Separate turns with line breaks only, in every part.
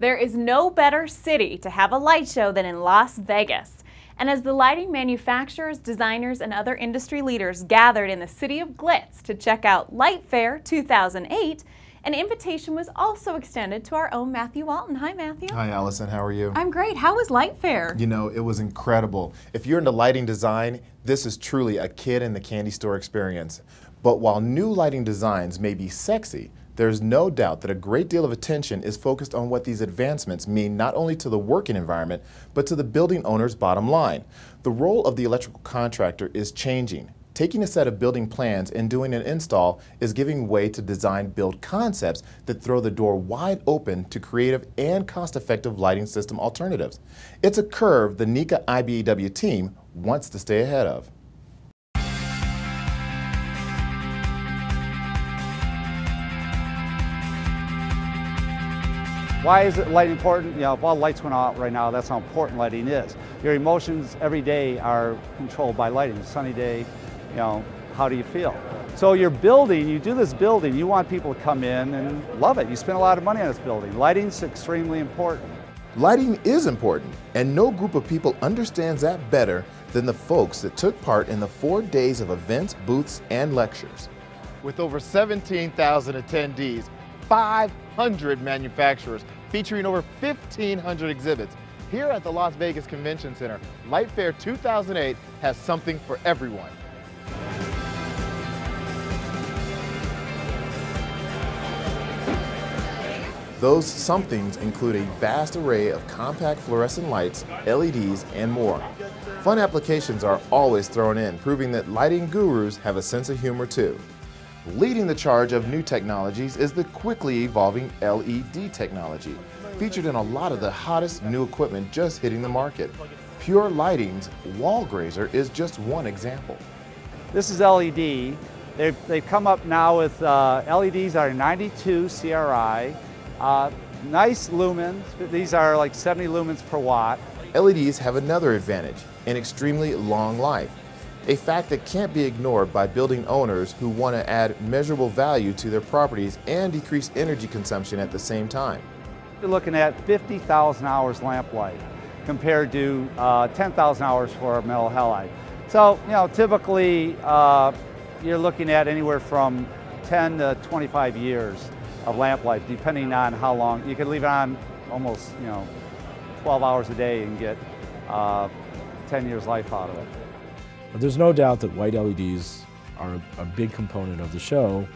There is no better city to have a light show than in Las Vegas. And as the lighting manufacturers, designers, and other industry leaders gathered in the city of glitz to check out Light Fair 2008, an invitation was also extended to our own Matthew Walton. Hi, Matthew.
Hi, Allison. How are you?
I'm great. How was Light Fair?
You know, it was incredible. If you're into lighting design, this is truly a kid in the candy store experience. But while new lighting designs may be sexy, there's no doubt that a great deal of attention is focused on what these advancements mean not only to the working environment, but to the building owner's bottom line. The role of the electrical contractor is changing. Taking a set of building plans and doing an install is giving way to design-build concepts that throw the door wide open to creative and cost-effective lighting system alternatives. It's a curve the NECA IBEW team wants to stay ahead of.
Why is light important? You know, if all the lights went out right now, that's how important lighting is. Your emotions every day are controlled by lighting. Sunny day, you know, how do you feel? So you're building, you do this building, you want people to come in and love it. You spend a lot of money on this building. Lighting's extremely important.
Lighting is important, and no group of people understands that better than the folks that took part in the 4 days of events, booths, and lectures.
With over 17,000 attendees, 500 manufacturers, featuring over 1,500 exhibits. Here at the Las Vegas Convention Center, Light Fair 2008 has something for everyone.
Those somethings include a vast array of compact fluorescent lights, LEDs, and more. Fun applications are always thrown in, proving that lighting gurus have a sense of humor too. Leading the charge of new technologies is the quickly evolving LED technology, featured in a lot of the hottest new equipment just hitting the market. Pure Lighting's Wall Grazer is just one example.
This is LED. They've come up now with LEDs that are 92 CRI, nice lumens. These are like 70 lumens per watt.
LEDs have another advantage, an extremely long life. A fact that can't be ignored by building owners who want to add measurable value to their properties and decrease energy consumption at the same time.
You're looking at 50,000 hours lamp life compared to 10,000 hours for a metal halide. So, you know, typically you're looking at anywhere from 10 to 25 years of lamp life, depending on how long. You can leave it on almost, 12 hours a day and get 10 years life out of it.
But there's no doubt that white LEDs are a big component of the show.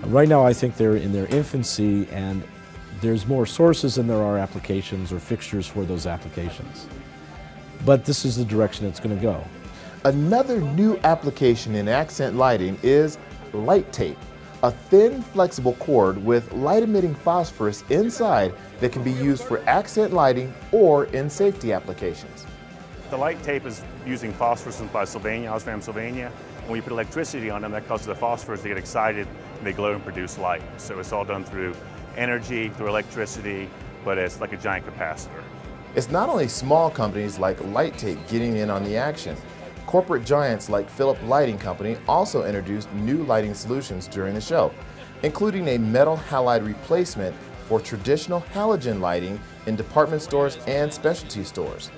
Right now I think they're in their infancy, and there's more sources than there are applications or fixtures for those applications. But this is the direction it's going to go.
Another new application in accent lighting is light tape, a thin, flexible cord with light-emitting phosphorus inside that can be used for accent lighting or in safety applications.
The light tape is using phosphorus by Sylvania, osmium Sylvania. When we put electricity on them, that causes the phosphorus to get excited and they glow and produce light. So it's all done through energy, through electricity, but it's like a giant capacitor.
It's not only small companies like Light Tape getting in on the action. Corporate giants like Philips Lighting Company also introduced new lighting solutions during the show, including a metal halide replacement for traditional halogen lighting in department stores and specialty stores.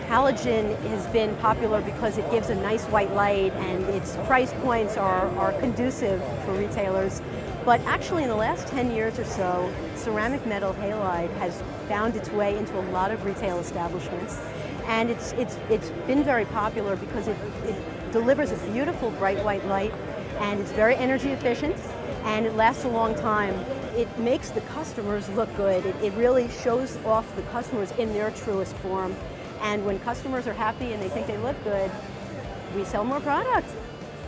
Halogen has been popular because it gives a nice white light and its price points are conducive for retailers. But actually in the last 10 years or so, ceramic metal halide has found its way into a lot of retail establishments. And it's been very popular because it delivers a beautiful bright white light, and it's very energy efficient, and it lasts a long time. It makes the customers look good. It really shows off the customers in their truest form. And when customers are happy and they think they look good, we sell more products.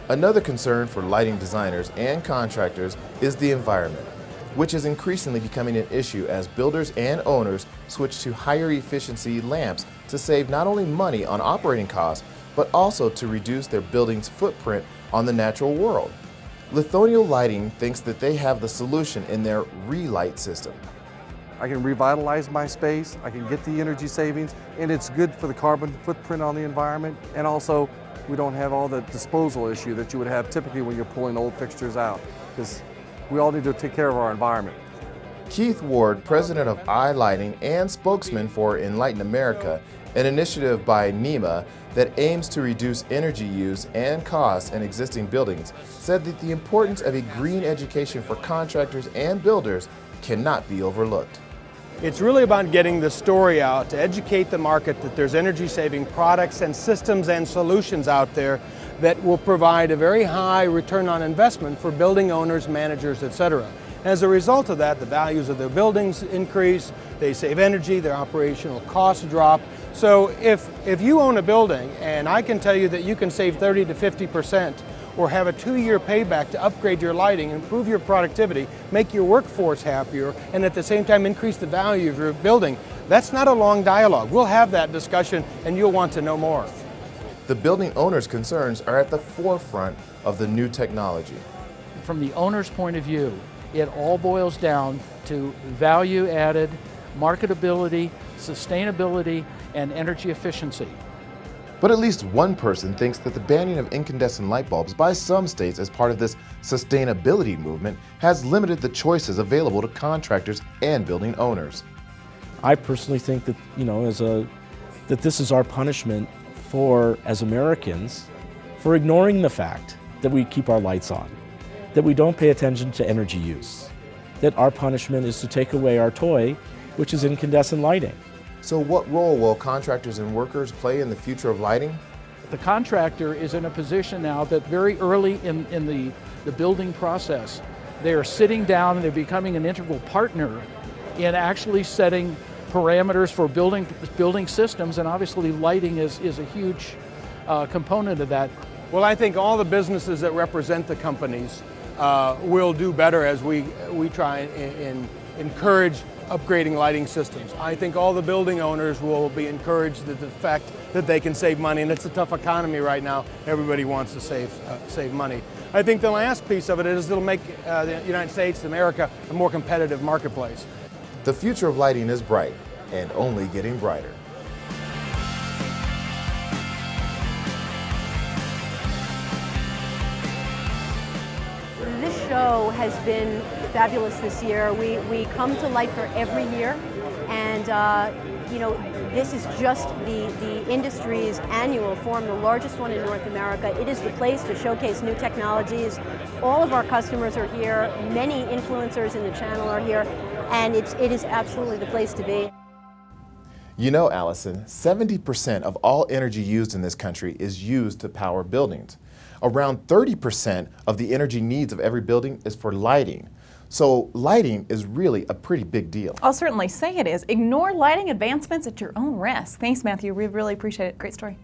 Another concern for lighting designers and contractors is the environment, which is increasingly becoming an issue as builders and owners switch to higher efficiency lamps to save not only money on operating costs, but also to reduce their building's footprint on the natural world. Lithonia Lighting thinks that they have the solution in their Relight system.
I can revitalize my space, I can get the energy savings, and it's good for the carbon footprint on the environment, and also we don't have all the disposal issue that you would have typically when you're pulling old fixtures out, because we all need to take care of our environment.
Keith Ward, president of iLighting and spokesman for Enlighten America, an initiative by NECA that aims to reduce energy use and costs in existing buildings, said that the importance of a green education for contractors and builders cannot be overlooked.
It's really about getting the story out to educate the market that there's energy-saving products and systems and solutions out there that will provide a very high return on investment for building owners, managers, etc. As a result of that, the values of their buildings increase, they save energy, their operational costs drop. So if you own a building and I can tell you that you can save 30 to 50% or have a 2-year payback to upgrade your lighting, improve your productivity, make your workforce happier, and at the same time increase the value of your building, that's not a long dialogue. We'll have that discussion and you'll want to know more.
The building owners' concerns are at the forefront of the new technology.
From the owner's point of view, it all boils down to value added, marketability, sustainability, and energy efficiency.
But at least one person thinks that the banning of incandescent light bulbs by some states as part of this sustainability movement has limited the choices available to contractors and building owners.
I personally think that, that this is our punishment as Americans, for ignoring the fact that we keep our lights on, that we don't pay attention to energy use, that our punishment is to take away our toy, which is incandescent lighting.
So what role will contractors and workers play in the future of lighting?
The contractor is in a position now that very early in the building process, they are sitting down and they're becoming an integral partner in actually setting parameters for building systems, and obviously lighting is a huge component of that.
Well, I think all the businesses that represent the companies will do better as we try and encourage upgrading lighting systems. I think all the building owners will be encouraged at the fact that they can save money, and it's a tough economy right now. Everybody wants to save money. I think the last piece of it is it'll make the United States, America, a more competitive marketplace.
The future of lighting is bright and only getting brighter.
This show has been fabulous this year. We come to LightFair every year, and this is just the industry's annual forum, the largest one in North America. It is the place to showcase new technologies. All of our customers are here. Many influencers in the channel are here, and it is absolutely the place to be.
You know, Allison, 70% of all energy used in this country is used to power buildings. Around 30% of the energy needs of every building is for lighting. So lighting is really a pretty big deal.
I'll certainly say it is. Ignore lighting advancements at your own risk. Thanks, Matthew. We really appreciate it. Great story.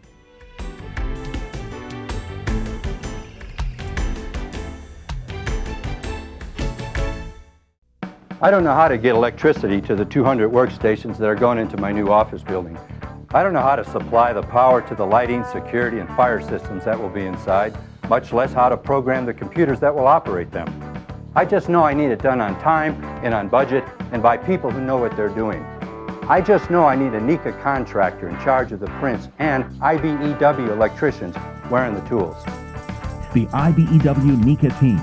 I don't know how to get electricity to the 200 workstations that are going into my new office building. I don't know how to supply the power to the lighting, security, and fire systems that will be inside, much less how to program the computers that will operate them. I just know I need it done on time and on budget and by people who know what they're doing. I just know I need a NECA contractor in charge of the prints and IBEW electricians wearing the tools.
The IBEW NECA team